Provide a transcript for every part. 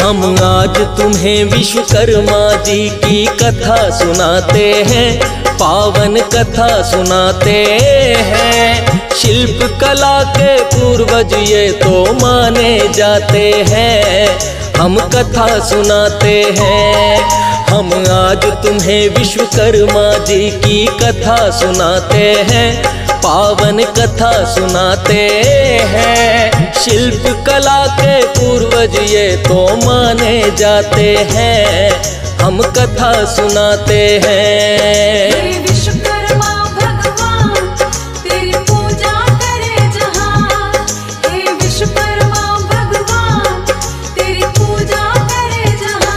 हम आज तुम्हें विश्वकर्मा जी की कथा सुनाते हैं, पावन कथा सुनाते हैं। शिल्प कला के पूर्वज ये तो माने जाते हैं, हम कथा सुनाते हैं। हम आज तुम्हें विश्वकर्मा जी की कथा सुनाते हैं, पावन कथा सुनाते हैं। शिल्प कला के पूर्वज ये तो माने जाते हैं, हम कथा सुनाते हैं। विश्वकर्मा भगवान तेरी पूजा करे जहां, हे विश्वकर्मा भगवान तेरी पूजा करे जहां।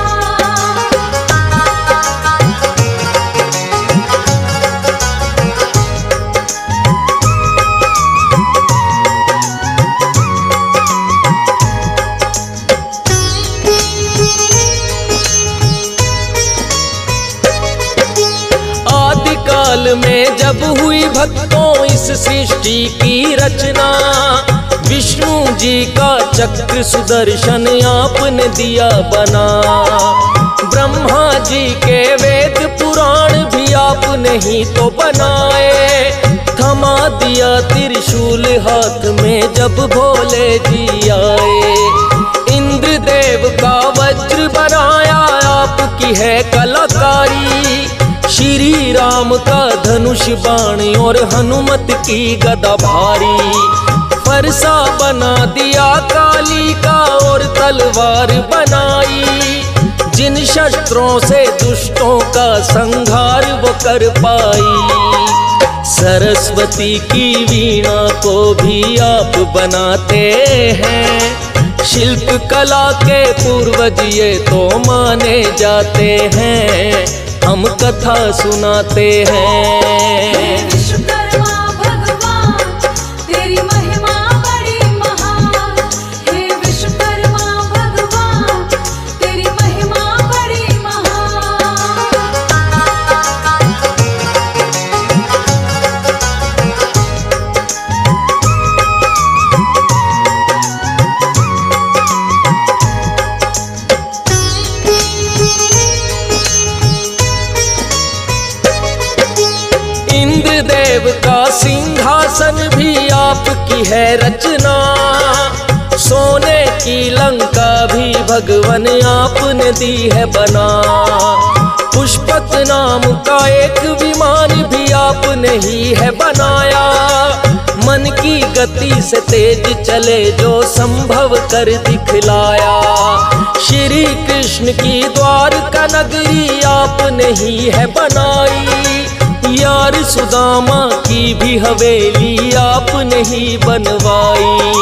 काल में जब हुई भक्तों इस सृष्टि की रचना, विष्णु जी का चक्र सुदर्शन आपने दिया बना। ब्रह्मा जी के वेद पुराण भी आपने ही तो बनाए। थमा दिया त्रिशूल हाथ में जब भोले जी आए। इंद्र देव का वज्र बनाया आपकी है कलाकारी। श्री राम का धनुष बाण और हनुमत की गदा भारी। फरसा बना दिया काली का और तलवार बनाई। जिन शस्त्रों से दुष्टों का संहार वो कर पाई। सरस्वती की वीणा को भी आप बनाते हैं। शिल्प कला के पूर्वज ये तो माने जाते हैं, हम कथा सुनाते हैं। विश्वकर्मा भगवान तेरी महिमा बड़ी महान, हे विश्वकर्मा भगवान तेरी महिमा बड़ी महान। इंद्रदेव का सिंहासन भी आपकी है रचना। सोने की लंका भी भगवान आपने दी है बना। पुष्पक नाम का एक विमान भी आपने ही है बनाया। मन की गति से तेज चले जो संभव कर दिखलाया। श्री कृष्ण की द्वारका नगरी आपने ही है बनाई। यार सुदामा की भी हवेली आपने ही बनवाई।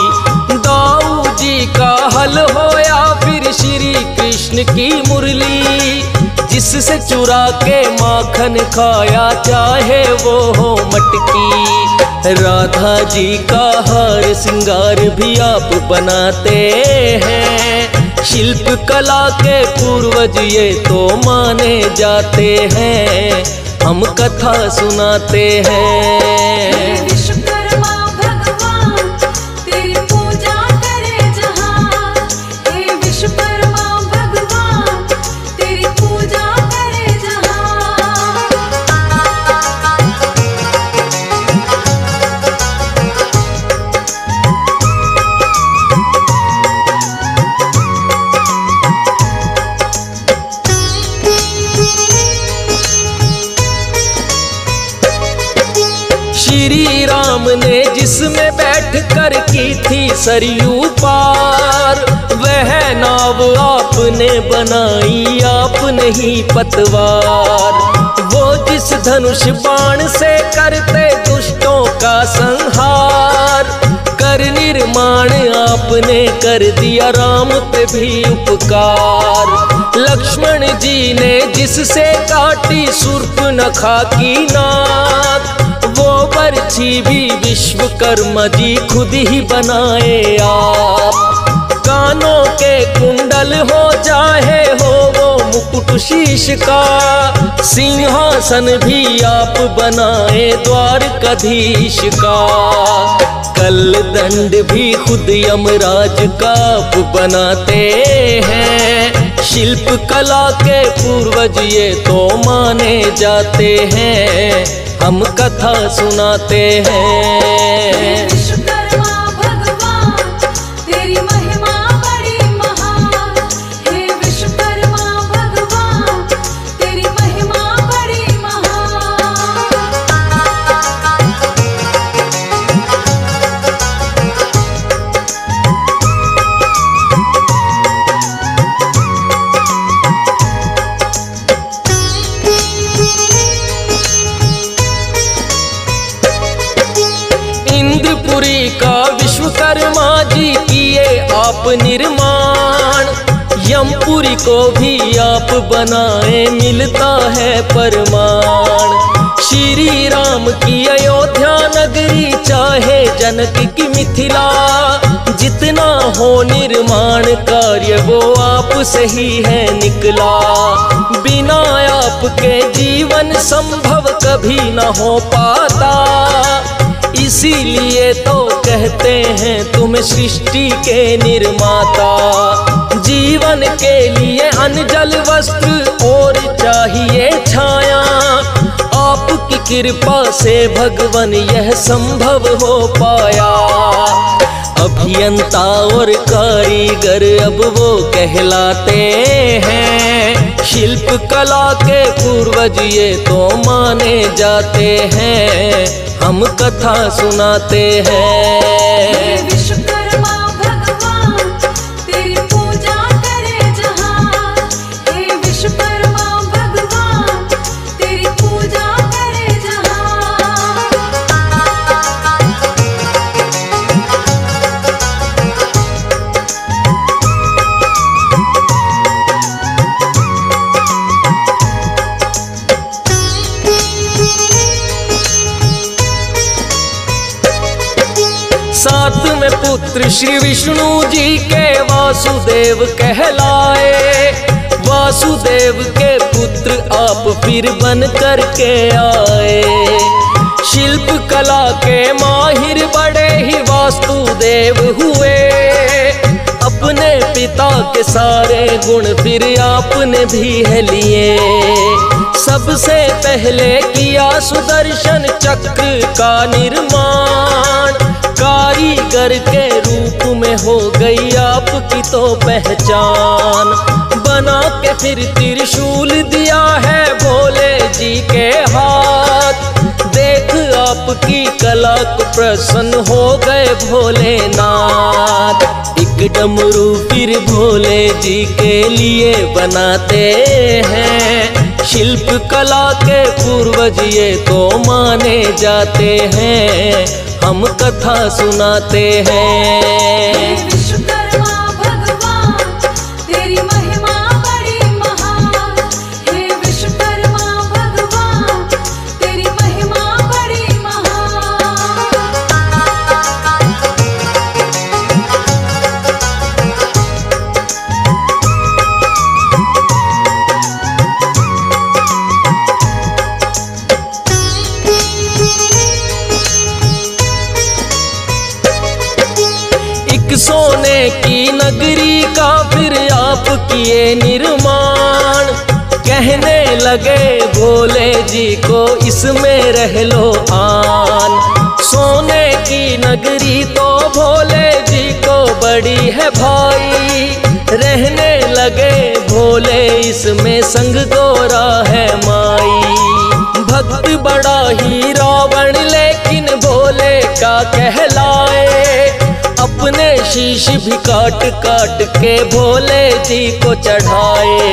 दाऊ जी का हल होया फिर श्री कृष्ण की मुरली। जिससे चुरा के माखन खाया चाहे वो हो मटकी। राधा जी का हार श्रृंगार भी आप बनाते हैं। शिल्प कला के पूर्वज ये तो माने जाते हैं, हम कथा सुनाते हैं। विश्वकर्मा भगवान तेरी पूजा करे जहां, हे विश्वकर्मा भगवान तेरी पूजा करे जहां। श्री राम ने जिसमें बैठ कर की थी सरयू पार, वह नाव आपने बनाई आपने ही पतवार। वो जिस धनुष बाण से करते दुष्टों का संहार, कर निर्माण आपने कर दिया राम पे भी उपकार। लक्ष्मण जी ने जिससे काटी शूर्पणखा की नाक, वो बरछी भी विश्वकर्मा जी खुद ही बनाए आप। कानों के कुंडल हो चाहे हो वो मुकुट शीश का, सिंहासन भी आप बनाए द्वारकाधीश का। कल दंड भी खुद यमराज का आप बनाते हैं। शिल्प कला के पूर्वज ये तो माने जाते हैं, हम कथा सुनाते हैं। विश्वकर्मा भगवान तेरी महिमा बड़ी महान, हे विश्वकर्मा भगवान तेरी महिमा बड़ी महान। इंद्रपुरी का विश्वकर्मा जी किए आप निर्माण, यमपुरी को भी आप बनाए मिलता है परमाण। श्री राम की अयोध्या नगरी चाहे जनक की मिथिला, जितना हो निर्माण कार्य वो आप से ही है निकला। बिना आपके जीवन संभव कभी न हो पाता, इसीलिए तो कहते हैं तुम सृष्टि के निर्माता। जीवन के लिए अन्न जल वस्त्र और चाहिए छाया, आपकी कृपा से भगवान यह संभव हो पाया। अभियंता और कारीगर अब वो कहलाते हैं, शिल्प कला के पूर्वज ये तो माने जाते हैं, हम कथा सुनाते हैं। विश्वकर्मा भगवान तेरी पूजा करे जहां, हे विश्वकर्मा भगवान तेरी पूजा करे जहां। साथ में पुत्र श्री विष्णु जी के वासुदेव कहलाए, वासुदेव के पुत्र आप फिर बन कर के आए। शिल्प कला के माहिर बड़े ही वासुदेव हुए, अपने पिता के सारे गुण फिर आपने भी है लिए। सबसे पहले किया सुदर्शन चक्र का निर्माण, कारीगर के रूप में हो गई आपकी तो पहचान। बना के फिर त्रिशूल दिया है भोले जी के हाथ, देख आपकी कला को प्रसन्न हो गए भोलेनाथ। एक डमरू फिर भोले जी के लिए बनाते हैं, शिल्प कला के पूर्वज ये तो माने जाते हैं, हम कथा सुनाते हैं। विश्वकर्मा भगवान तेरी महिमा बड़ी महान, हे विश्वकर्मा भगवान तेरी महिमा बड़ी महान। सोने की नगरी का फिर आप किए निर्माण, कहने लगे भोले जी को इसमें रह लो आन। सोने की नगरी तो भोले जी को बड़ी है भाई, रहने लगे भोले इसमें संग गोरा है माई। भक्त बड़ा ही रावण लेकिन भोले का कहलाए, अपने शीश भी काट काट के भोले जी को चढ़ाए।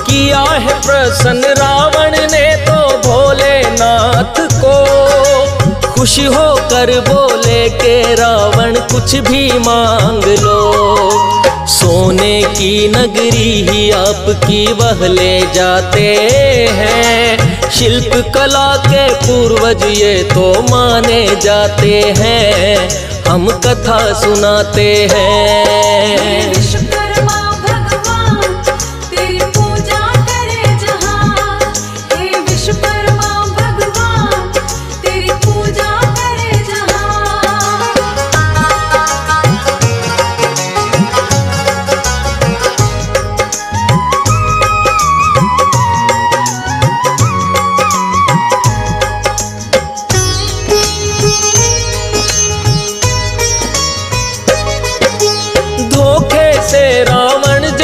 किया है प्रसन्न रावण ने तो भोलेनाथ को, खुश होकर बोले के रावण कुछ भी मांग लो। सोने की नगरी ही आपकी वह ले जाते हैं, शिल्प कला के पूर्वज ये तो माने जाते हैं, हम कथा सुनाते हैं। विश्वकर्मा भगवान तेरी पूजा करे जहां, हे विश्वकर्मा भगवान तेरी पूजा करे जहां।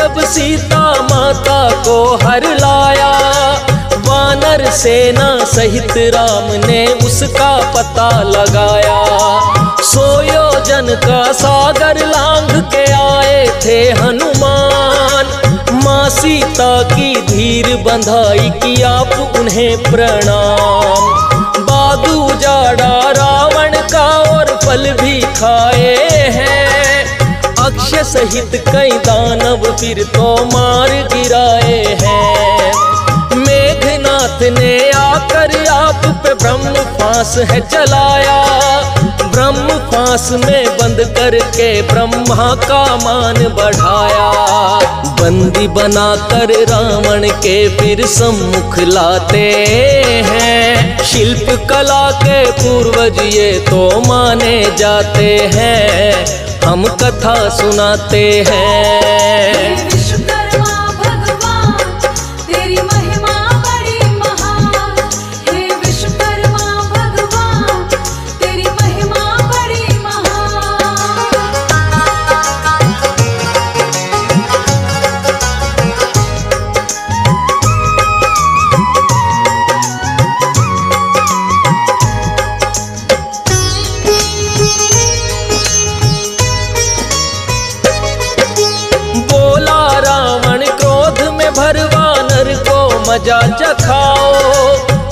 जब सीता माता को हर लाया, वानर सेना सहित राम ने उसका पता लगाया। 100 योजन का सागर लांघ के आए थे हनुमान, माँ सीता की धीर बंधाई की आप उन्हें प्रणाम। बाग उजाड़ा रावण का और फल भी खाए हैं, अक्षय सहित कई दानव फिर तो मार गिराए हैं। मेघनाथ ने आकर आप पे ब्रह्म फांस है चलाया, ब्रह्म फांस में बंद करके ब्रह्मा का मान बढ़ाया। बंदी बनाकर रावण के फिर सम्मुख लाते हैं, शिल्प कला के पूर्वज ये तो माने जाते हैं, हम कथा सुनाते हैं। विश्वकर्मा भगवान तेरी महिमा बड़ी महान, हे विश्वकर्मा भगवान तेरी महिमा बड़ी महान। बोला रावण क्रोध में भर वानर को मजा चखाओ,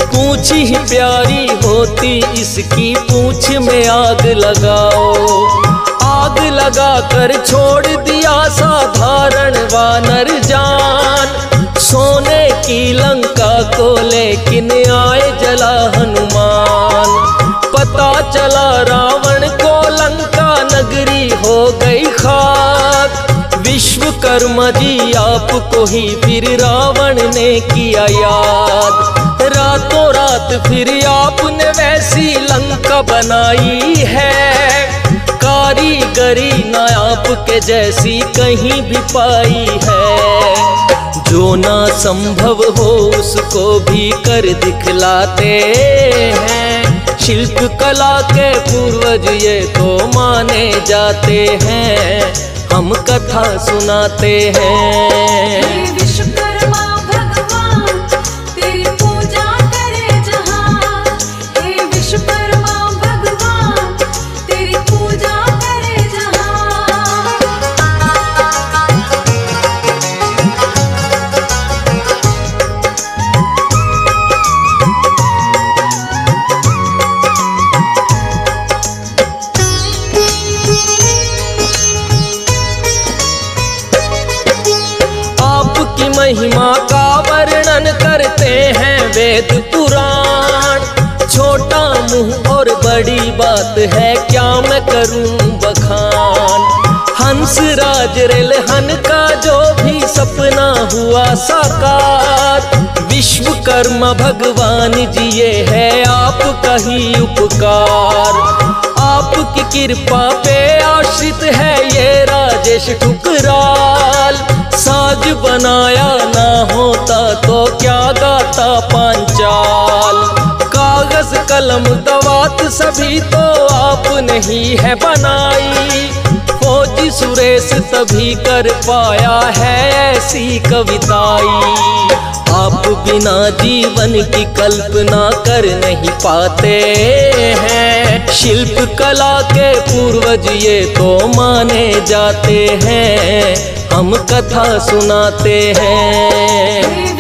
पूंछ ही प्यारी होती इसकी पूंछ में आग लगाओ। आग लगा कर छोड़ दिया साधारण वानर जान, सोने की लंका को लेकिन आए जला हनुमान। पता चला रावण को लंका नगरी हो गई खाक, विश्वकर्मा जी आपको ही फिर रावण ने किया याद। रातों रात फिर आपने वैसी लंका बनाई है, कारीगरी ना आपके जैसी कहीं भी पाई है। जो ना संभव हो उसको भी कर दिखलाते हैं, शिल्प कला के पूर्वज ये तो माने जाते हैं, हम कथा सुनाते हैं। हे विश्वकर्मा भगवान तेरी पूजा करे जहां, हे विश्वकर्मा भगवान तेरी पूजा करे जहां। आपकी महिमा का वर्णन करते हैं वेद पुराण, छोटा मुंह और बड़ी बात है क्या मैं करूं बखान। हंस राज रेलहन का जो भी सपना हुआ साकार, विश्वकर्मा भगवान जी ये है आपका ही उपकार। आपकी कृपा पे आश्रित है ये राजेश ठुकराल, साज बनाया ना होता तो क्या गाता पांचाल। कागज कलम दवात सभी तो आपने ही है बनाई, फौजी सुरेश तभी कर पाया है ऐसी कविताई। आप बिना जीवन की कल्पना कर नहीं पाते हैं, शिल्प कला के पूर्वज ये तो माने जाते हैं, हम कथा सुनाते हैं।